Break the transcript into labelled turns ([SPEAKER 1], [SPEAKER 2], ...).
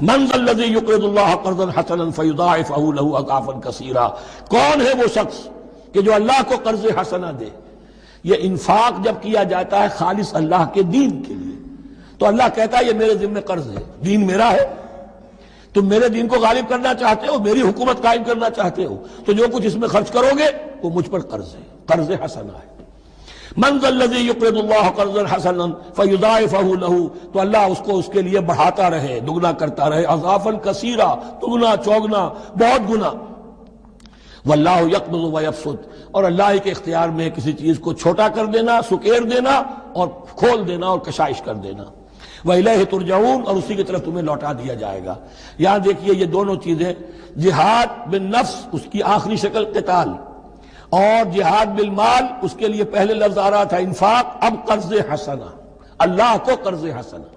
[SPEAKER 1] من ذا الذی یقرض اللہ قرضا حسنا فیضاعفہ لہ اضعافا کثیرا، کون ہے وہ شخص کہ جو اللہ کو قرض حسنا دے؟ یہ انفاق جب کیا جاتا ہے خالص اللہ کے دین کے لیے تو اللہ کہتا ہے یہ میرے ذمہ قرض ہے، دین میرا ہے، تم میرے دین کو غالب کرنا چاہتے ہو، میری حکومت قائم کرنا چاہتے ہو، تو جو کچھ اس میں خرچ کرو گے وہ مجھ پر قرض ہے، قرض حسنا ہے۔ من ذا الذی یقرض اللہ قرضا حسنا فیضاعفہ لہ، تو اللہ اس کو اس کے لیے بڑھاتا رہے، دگنا کرتا رہے، اضعافا کثیرا، دگنا چوگنا، بہت گنا۔ واللہ یقبض ویبسط، اور اللہ ہی کے اختیار میں کسی چیز کو چھوٹا کر دینا، سکیر دینا اور کھول دینا اور کشائش کر دینا۔ وَإِلَيْهِ تُرْجَعُونَ، اور اسی کی طرف تمہیں لوٹا دیا جائے گا۔ یہاں دیکھیے یہ دونوں چیزیں، جہاد بالنفس اس کی آخری شکل قتال، اور جہاد بالمال اس کے لیے پہلے لفظ آ رہا تھا انفاق، اب قرض حسنہ، اللہ کو قرض حسنہ۔